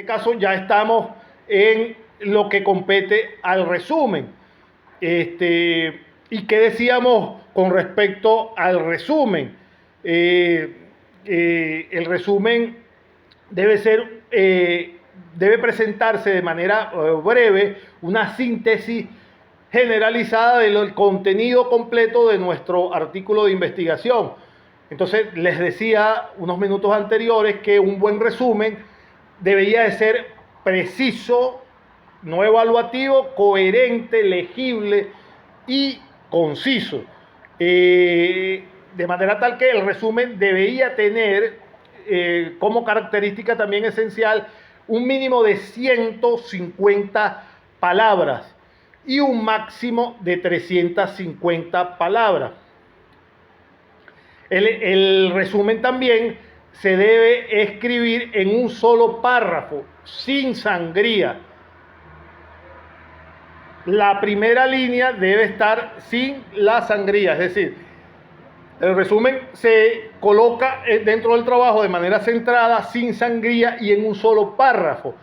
este caso ya estamos en lo que compete al resumen. ¿Y qué decíamos con respecto al resumen? El resumen debe ser, debe presentarse de manera breve una síntesis generalizada del contenido completo de nuestro artículo de investigación. Entonces, les decía unos minutos anteriores que un buen resumen debería de ser preciso, no evaluativo, coherente, legible y conciso. De manera tal que el resumen debería tener como característica también esencial un mínimo de 150 palabras y un máximo de 350 palabras. El resumen también se debe escribir en un solo párrafo, sin sangría. La primera línea debe estar sin la sangría, es decir, el resumen se coloca dentro del trabajo de manera centrada, sin sangría y en un solo párrafo,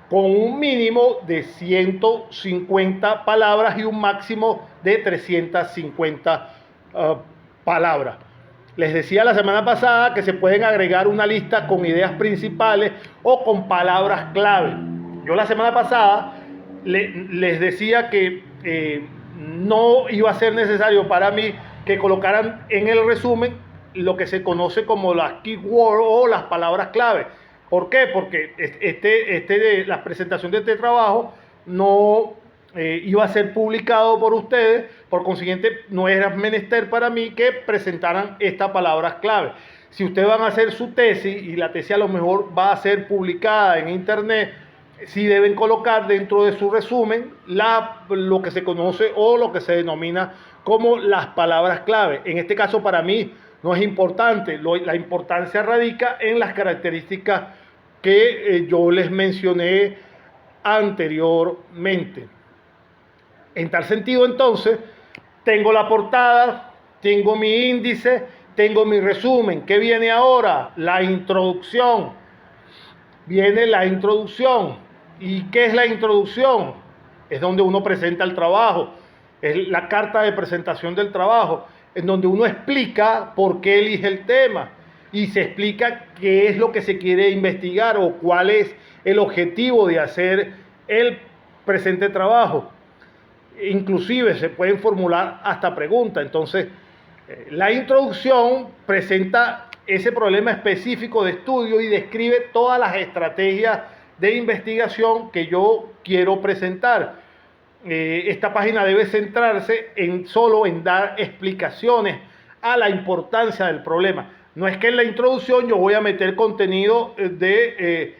con un mínimo de 150 palabras y un máximo de 350 palabras. Les decía la semana pasada que se pueden agregar una lista con ideas principales o con palabras clave. Yo la semana pasada les decía que no iba a ser necesario para mí que colocaran en el resumen lo que se conoce como las keywords o las palabras clave. ¿Por qué? Porque la presentación de este trabajo no iba a ser publicado por ustedes, por consiguiente no era menester para mí que presentaran estas palabras clave. Si ustedes van a hacer su tesis y la tesis a lo mejor va a ser publicada en internet, sí deben colocar dentro de su resumen lo que se conoce o lo que se denomina como las palabras clave. En este caso para mí no es importante, la importancia radica en las características que yo les mencioné anteriormente. En tal sentido, entonces, tengo la portada, tengo mi índice, tengo mi resumen. ¿Qué viene ahora? La introducción. Viene la introducción. ¿Y qué es la introducción? Es donde uno presenta el trabajo. Es la carta de presentación del trabajo, en donde uno explica por qué elige el tema y se explica qué es lo que se quiere investigar o cuál es el objetivo de hacer el presente trabajo. Inclusive se pueden formular hasta preguntas. Entonces, la introducción presenta ese problema específico de estudio y describe todas las estrategias de investigación que yo quiero presentar. Esta página debe centrarse solo en dar explicaciones a la importancia del problema. No es que en la introducción yo voy a meter contenido de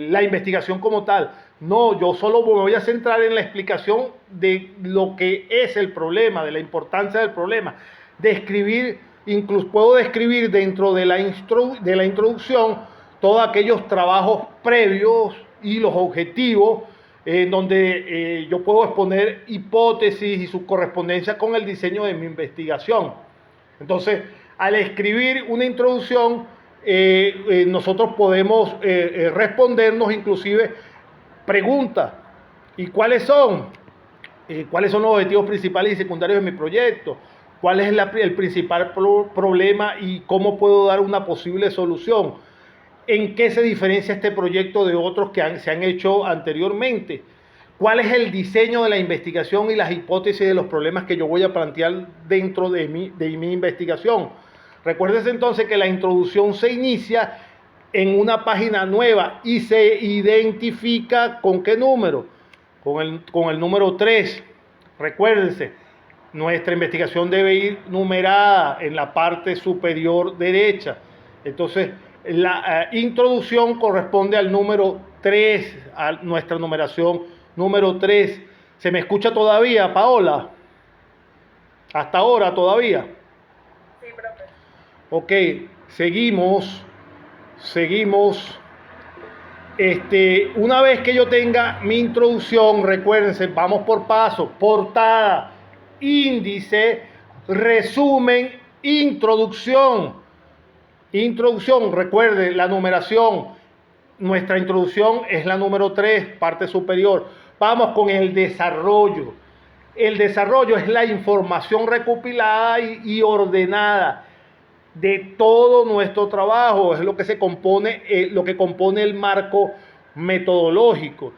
la investigación como tal. No, yo solo me voy a centrar en la explicación de lo que es el problema, de la importancia del problema. Describir, incluso puedo describir dentro de la introducción todos aquellos trabajos previos y los objetivos, en donde yo puedo exponer hipótesis y su correspondencia con el diseño de mi investigación. Entonces, al escribir una introducción, nosotros podemos respondernos inclusive preguntas. ¿Y cuáles son? ¿Cuáles son los objetivos principales y secundarios de mi proyecto? ¿Cuál es el principal problema y cómo puedo dar una posible solución? ¿En qué se diferencia este proyecto de otros que se han hecho anteriormente? ¿Cuál es el diseño de la investigación y las hipótesis de los problemas que yo voy a plantear dentro de mi investigación? Recuérdense entonces que la introducción se inicia en una página nueva y se identifica ¿con qué número? Con el número 3. Recuérdense, nuestra investigación debe ir numerada en la parte superior derecha. Entonces, la introducción corresponde al número 3, a nuestra numeración número 3. ¿Se me escucha todavía, Paola? ¿Hasta ahora todavía? Sí, profe. Ok, seguimos. Una vez que yo tenga mi introducción, recuérdense, vamos por paso: portada, índice, resumen, introducción. Introducción, recuerde la numeración. nuestra introducción es la número 3, parte superior. Vamos con el desarrollo. El desarrollo es la información recopilada y ordenada de todo nuestro trabajo, es lo que se compone, lo que compone el marco metodológico.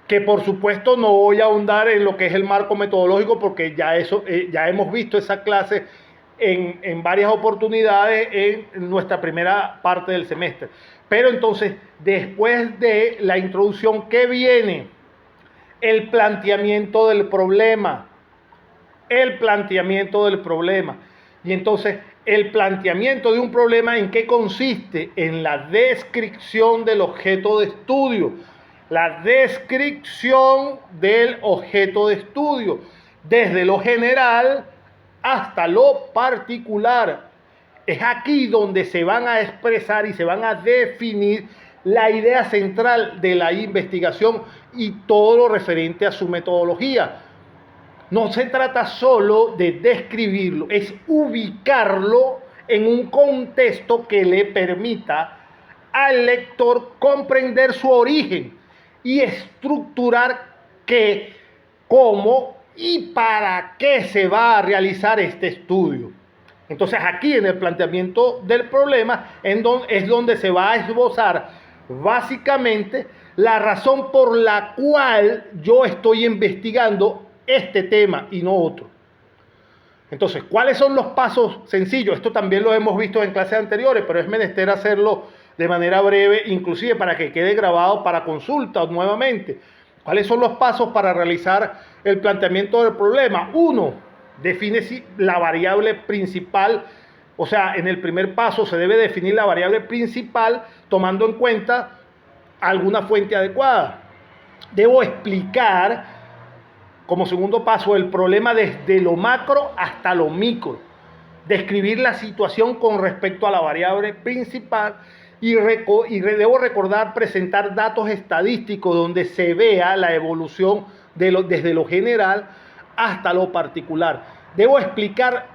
Que por supuesto no voy a ahondar en lo que es el marco metodológico porque ya hemos visto esa clase en varias oportunidades en nuestra primera parte del semestre. Pero entonces, después de la introducción, ¿qué viene? El planteamiento del problema. El planteamiento del problema. Y entonces, el planteamiento de un problema, ¿en qué consiste? En la descripción del objeto de estudio. La descripción del objeto de estudio, desde lo general hasta lo particular. Es aquí donde se van a expresar y se van a definir la idea central de la investigación y todo lo referente a su metodología. No se trata solo de describirlo, es ubicarlo en un contexto que le permita al lector comprender su origen y estructurar qué, cómo y para qué se va a realizar este estudio. Entonces aquí en el planteamiento del problema es donde se va a esbozar básicamente la razón por la cual yo estoy investigando este tema y no otro. Entonces, ¿cuáles son los pasos sencillos? Esto también lo hemos visto en clases anteriores, pero es menester hacerlo de manera breve, inclusive para que quede grabado para consulta nuevamente. ¿Cuáles son los pasos para realizar el planteamiento del problema? Uno, define la variable principal, o sea, en el primer paso se debe definir la variable principal tomando en cuenta alguna fuente adecuada. Debo explicar como segundo paso el problema desde lo macro hasta lo micro. Describir la situación con respecto a la variable principal y debo recordar presentar datos estadísticos donde se vea la evolución desde lo general hasta lo particular. Debo explicar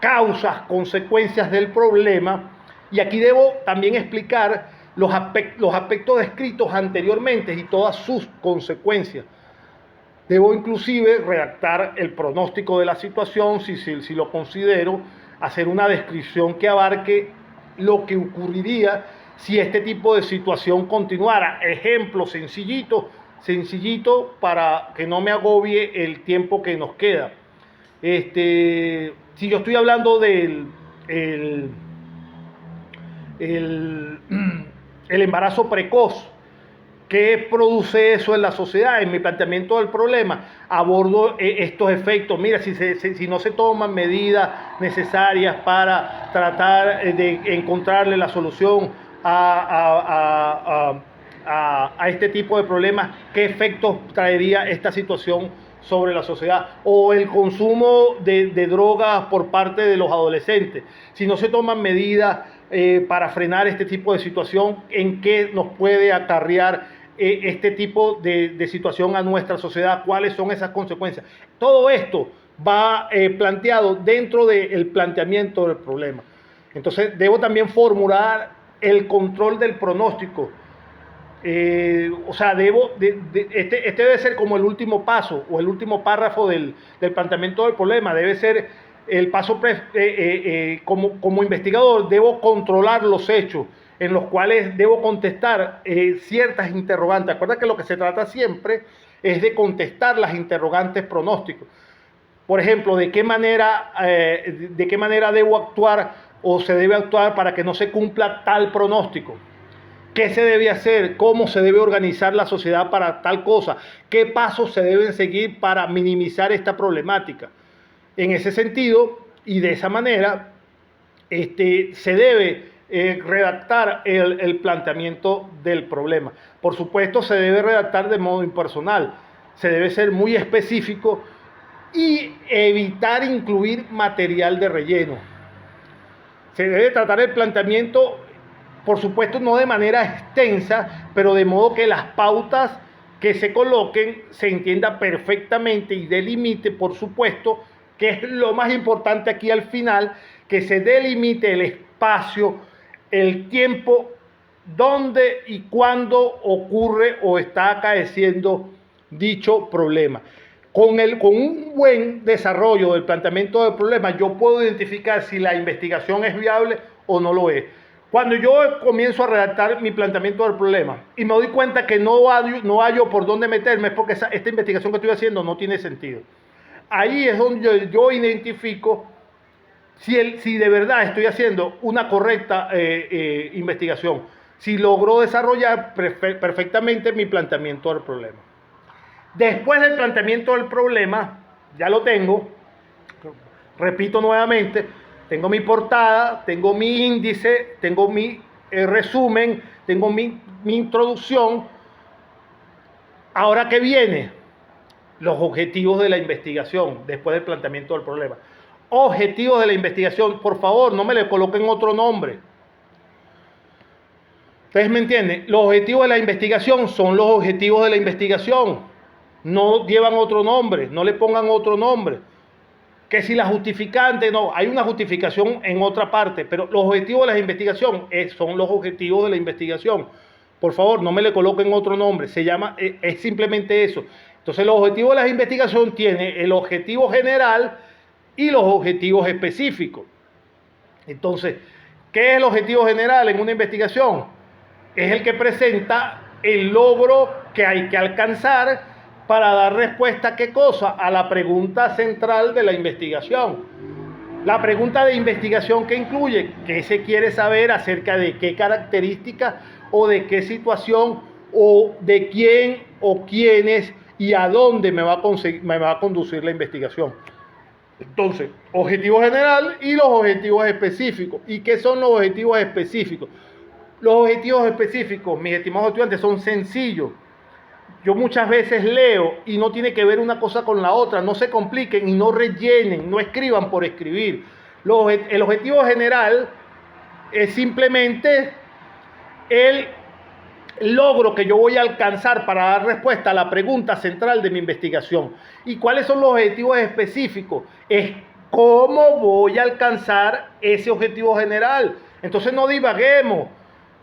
causas, consecuencias del problema y aquí debo también explicar los aspectos descritos anteriormente y todas sus consecuencias. Debo inclusive redactar el pronóstico de la situación, si lo considero, hacer una descripción que abarque lo que ocurriría si este tipo de situación continuara. Ejemplo sencillito para que no me agobie el tiempo que nos queda. Si yo estoy hablando del el embarazo precoz, ¿qué produce eso en la sociedad? En mi planteamiento del problema abordo estos efectos. Mira, si no se toman medidas necesarias para tratar de encontrarle la solución a este tipo de problemas, ¿qué efectos traería esta situación sobre la sociedad? O el consumo de drogas por parte de los adolescentes. Si no se toman medidas para frenar este tipo de situación, ¿en qué nos puede acarrear este tipo de situación a nuestra sociedad? ¿Cuáles son esas consecuencias? Todo esto va planteado dentro del planteamiento del problema. Entonces debo también formular el control del pronóstico. O sea, este debe ser como el último paso o el último párrafo del planteamiento del problema. Debe ser el paso como investigador. Debo controlar los hechos en los cuales debo contestar ciertas interrogantes. Acuerda que lo que se trata siempre es de contestar las interrogantes pronósticos. Por ejemplo, ¿de qué manera debo actuar o se debe actuar para que no se cumpla tal pronóstico? ¿Qué se debe hacer? ¿Cómo se debe organizar la sociedad para tal cosa? ¿Qué pasos se deben seguir para minimizar esta problemática? En ese sentido y de esa manera, se debe redactar el planteamiento del problema. Por supuesto, se debe redactar de modo impersonal. Se debe ser muy específico y evitar incluir material de relleno. Se debe tratar el planteamiento, por supuesto, no de manera extensa, pero de modo que las pautas que se coloquen se entienda perfectamente y delimite, por supuesto, que es lo más importante aquí al final, que se delimite el espacio, el tiempo dónde y cuándo ocurre o está acaeciendo dicho problema. Con un buen desarrollo del planteamiento del problema, yo puedo identificar si la investigación es viable o no lo es. Cuando yo comienzo a redactar mi planteamiento del problema y me doy cuenta que no hallo por dónde meterme, es porque esta investigación que estoy haciendo no tiene sentido. Ahí es donde yo identifico si de verdad estoy haciendo una correcta investigación, si logro desarrollar perfectamente mi planteamiento del problema. Después del planteamiento del problema, ya lo tengo, repito nuevamente, tengo mi portada, tengo mi índice, tengo mi resumen, tengo mi introducción. Ahora, ¿qué viene? Los objetivos de la investigación, después del planteamiento del problema. Objetivos de la investigación, por favor, no me le coloquen otro nombre. ¿Ustedes me entienden? Los objetivos de la investigación son los objetivos de la investigación. No llevan otro nombre, no le pongan otro nombre. Que si la justificante, no, hay una justificación en otra parte, pero los objetivos de la investigación son los objetivos de la investigación. Por favor, no me le coloquen otro nombre, es simplemente eso. Entonces, los objetivos de la investigación tienen el objetivo general y los objetivos específicos. Entonces, ¿qué es el objetivo general en una investigación? Es el que presenta el logro que hay que alcanzar para dar respuesta a qué cosa, a la pregunta central de la investigación. La pregunta de investigación que incluye, ¿qué se quiere saber acerca de qué características o de qué situación o de quién o quiénes y a dónde me va a conducir la investigación? Entonces, objetivo general y los objetivos específicos. ¿Y qué son los objetivos específicos? Los objetivos específicos, mis estimados estudiantes, son sencillos. Yo muchas veces leo y no tiene que ver una cosa con la otra. No se compliquen y no rellenen, no escriban por escribir. El objetivo general es simplemente el logro que yo voy a alcanzar para dar respuesta a la pregunta central de mi investigación. ¿Y cuáles son los objetivos específicos? Es cómo voy a alcanzar ese objetivo general. Entonces no divaguemos.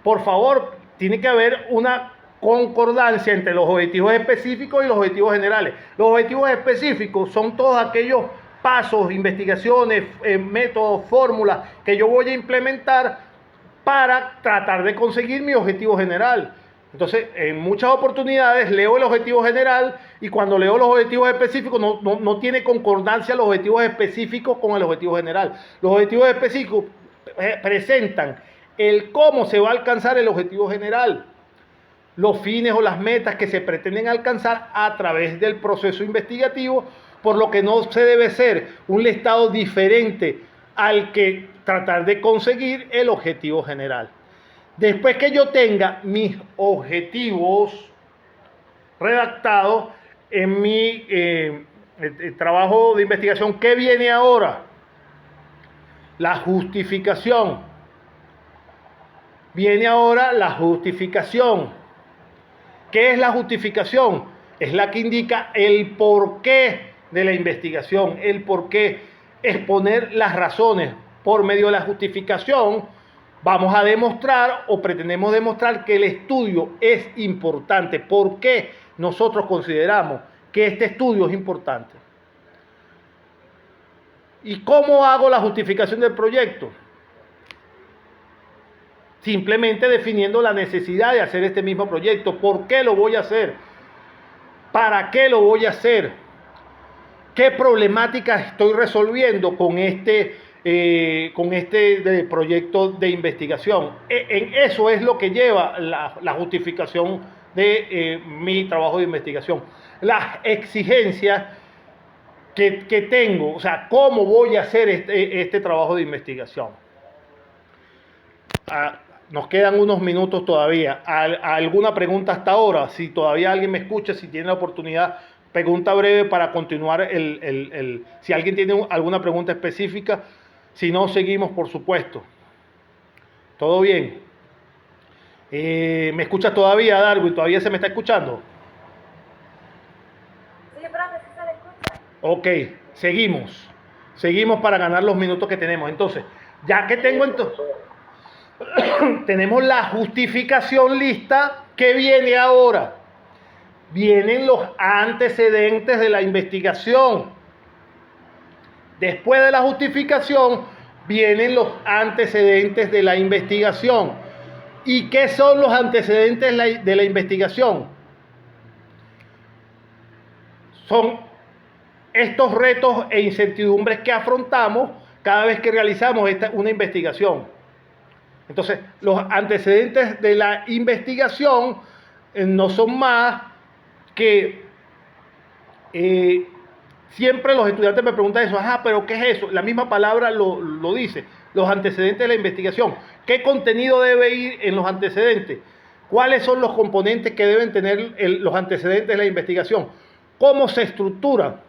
Por favor, tiene que haber una concordancia entre los objetivos específicos y los objetivos generales. Los objetivos específicos son todos aquellos pasos, investigaciones, métodos, fórmulas que yo voy a implementar para tratar de conseguir mi objetivo general. Entonces, en muchas oportunidades leo el objetivo general y cuando leo los objetivos específicos no tiene concordancia los objetivos específicos con el objetivo general. Los objetivos específicos presentan el cómo se va a alcanzar el objetivo general, los fines o las metas que se pretenden alcanzar a través del proceso investigativo, por lo que no se debe ser un listado diferente al que tratar de conseguir el objetivo general. Después que yo tenga mis objetivos redactados en mi el trabajo de investigación, ¿qué viene ahora? La justificación. Viene ahora la justificación. ¿Qué es la justificación? Es la que indica el porqué de la investigación, el porqué, exponer las razones. Por medio de la justificación vamos a demostrar o pretendemos demostrar que el estudio es importante. ¿Por qué nosotros consideramos que este estudio es importante? ¿Y cómo hago la justificación del proyecto? Simplemente definiendo la necesidad de hacer este mismo proyecto. ¿Por qué lo voy a hacer? ¿Para qué lo voy a hacer? ¿Qué problemáticas estoy resolviendo con este proyecto de investigación? En eso es lo que lleva la justificación de mi trabajo de investigación. Las exigencias que tengo, o sea, cómo voy a hacer este trabajo de investigación. Nos quedan unos minutos todavía. ¿Alguna pregunta hasta ahora? Si todavía alguien me escucha, si tiene la oportunidad, pregunta breve para continuar si alguien tiene alguna pregunta específica. Si no, seguimos, por supuesto. ¿Todo bien? ¿Me escuchas todavía, Darwin? ¿Todavía se me está escuchando? Sí, profe, sí se le escucha. Ok, seguimos. Seguimos para ganar los minutos que tenemos. Entonces, ya que tengo entonces... Tenemos la justificación lista. ¿Qué viene ahora? Vienen los antecedentes de la investigación. Después de la justificación, vienen los antecedentes de la investigación. ¿Y qué son los antecedentes de la investigación? Son estos retos e incertidumbres que afrontamos cada vez que realizamos una investigación. Entonces, los antecedentes de la investigación no son más que siempre los estudiantes me preguntan eso, pero ¿qué es eso? La misma palabra lo dice, los antecedentes de la investigación. ¿Qué contenido debe ir en los antecedentes? ¿Cuáles son los componentes que deben tener los antecedentes de la investigación? ¿Cómo se estructura?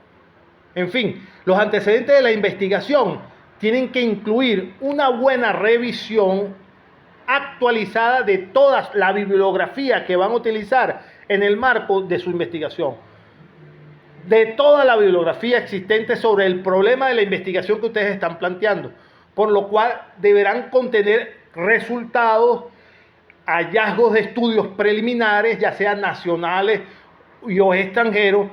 En fin, los antecedentes de la investigación tienen que incluir una buena revisión actualizada de toda la bibliografía que van a utilizar en el marco de su investigación. De toda la bibliografía existente sobre el problema de la investigación que ustedes están planteando, por lo cual deberán contener resultados, hallazgos de estudios preliminares, ya sean nacionales o extranjeros,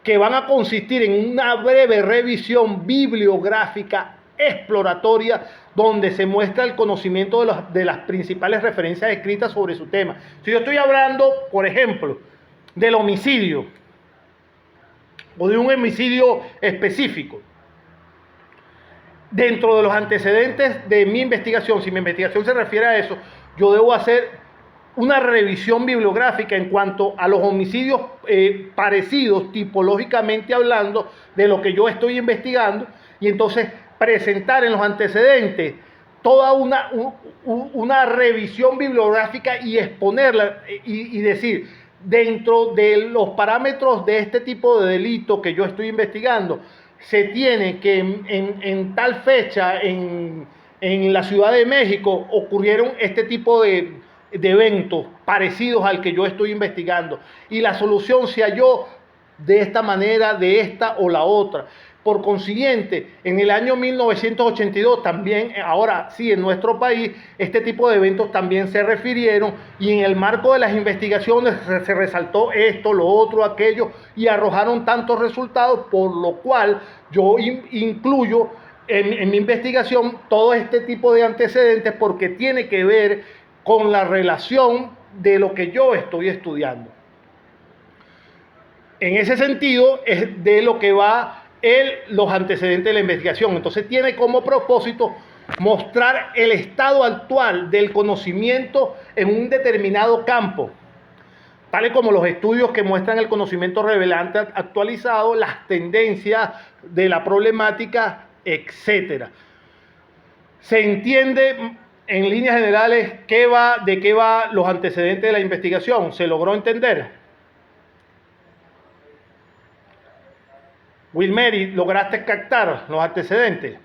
que van a consistir en una breve revisión bibliográfica exploratoria donde se muestra el conocimiento de las principales referencias escritas sobre su tema. Si yo estoy hablando, por ejemplo, del homicidio o de un homicidio específico, dentro de los antecedentes de mi investigación, si mi investigación se refiere a eso, yo debo hacer una revisión bibliográfica en cuanto a los homicidios parecidos, tipológicamente hablando, de lo que yo estoy investigando, y entonces presentar en los antecedentes toda una revisión bibliográfica y exponerla y decir, dentro de los parámetros de este tipo de delito que yo estoy investigando, se tiene que en tal fecha en la Ciudad de México ocurrieron este tipo de eventos parecidos al que yo estoy investigando y la solución se halló de esta manera, de esta o la otra. Por consiguiente, en el año 1982 también, ahora sí, en nuestro país, este tipo de eventos también se refirieron y en el marco de las investigaciones se resaltó esto, lo otro, aquello y arrojaron tantos resultados, por lo cual yo incluyo en mi investigación todo este tipo de antecedentes porque tiene que ver con la relación de lo que yo estoy estudiando. En ese sentido es de lo que va los antecedentes de la investigación. Entonces tiene como propósito mostrar el estado actual del conocimiento en un determinado campo, tales como los estudios que muestran el conocimiento relevante actualizado, las tendencias de la problemática, etc. Se entiende en líneas generales de qué va los antecedentes de la investigación. ¿Se logró entender? Wilmeri, ¿lograste captar los antecedentes?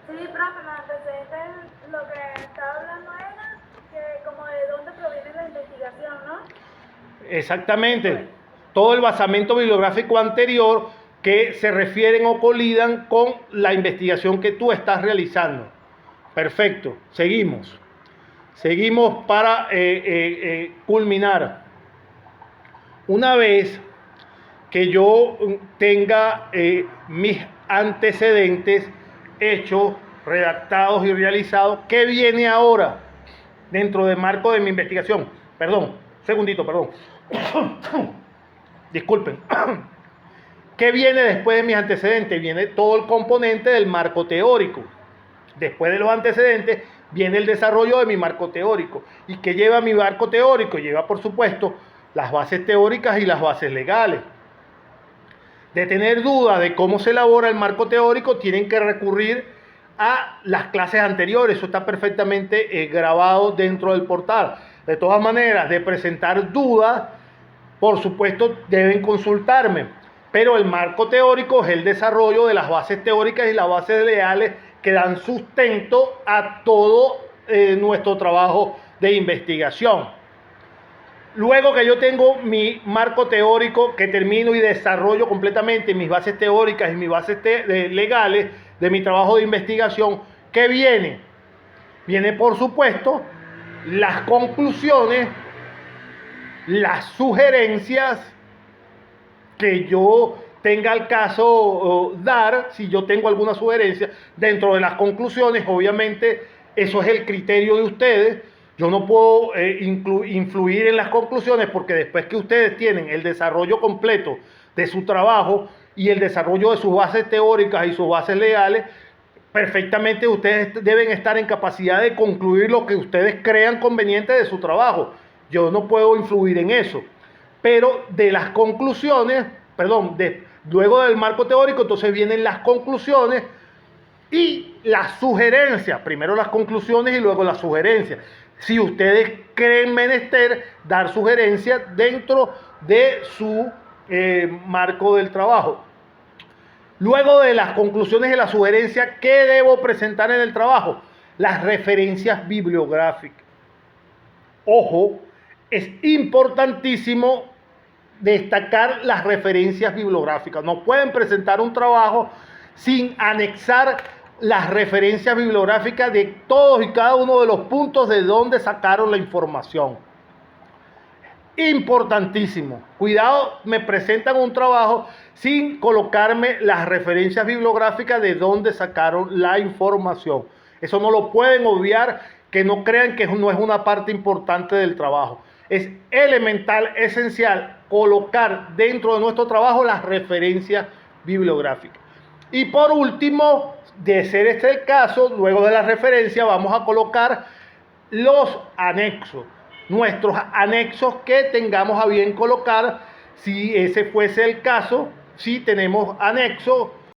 Sí, profe, los antecedentes, lo que estaba hablando era que como de dónde proviene la investigación, ¿no? Exactamente. Todo el basamento bibliográfico anterior que se refieren o colidan con la investigación que tú estás realizando. Perfecto. Seguimos. Seguimos para culminar. Una vez que yo tenga mis antecedentes hechos, redactados y realizados, ¿qué viene ahora dentro del marco de mi investigación? Perdón, un segundito, perdón. Disculpen. ¿Qué viene después de mis antecedentes? Viene todo el componente del marco teórico. Después de los antecedentes viene el desarrollo de mi marco teórico. ¿Y qué lleva mi marco teórico? Lleva, por supuesto, las bases teóricas y las bases legales. De tener dudas de cómo se elabora el marco teórico, tienen que recurrir a las clases anteriores. Eso está perfectamente grabado dentro del portal. De todas maneras, de presentar dudas, por supuesto, deben consultarme. Pero el marco teórico es el desarrollo de las bases teóricas y las bases legales que dan sustento a todo nuestro trabajo de investigación. Luego que yo tengo mi marco teórico, que termino y desarrollo completamente mis bases teóricas y mis bases legales de mi trabajo de investigación, ¿Qué viene? Viene, por supuesto, las conclusiones, las sugerencias que yo tenga el caso dar, si yo tengo alguna sugerencia dentro de las conclusiones. Obviamente eso es el criterio de ustedes. Yo no puedo influir en las conclusiones, porque después que ustedes tienen el desarrollo completo de su trabajo y el desarrollo de sus bases teóricas y sus bases legales, perfectamente ustedes deben estar en capacidad de concluir lo que ustedes crean conveniente de su trabajo. Yo no puedo influir en eso. Pero de las conclusiones, luego del marco teórico, entonces vienen las conclusiones y las sugerencias. Primero las conclusiones y luego las sugerencias. Si ustedes creen menester dar sugerencias dentro de su marco del trabajo. Luego de las conclusiones y las sugerencias, ¿qué debo presentar en el trabajo? Las referencias bibliográficas. Ojo, es importantísimo destacar las referencias bibliográficas. No pueden presentar un trabajo sin anexar las referencias bibliográficas de todos y cada uno de los puntos de donde sacaron la información. Importantísimo. Cuidado, me presentan un trabajo sin colocarme las referencias bibliográficas de donde sacaron la información. Eso no lo pueden obviar, que no crean que no es una parte importante del trabajo. Es elemental, esencial, colocar dentro de nuestro trabajo las referencias bibliográficas. Y por último, de ser este el caso, luego de la referencia vamos a colocar los anexos. Nuestros anexos que tengamos a bien colocar, si ese fuese el caso, si tenemos anexos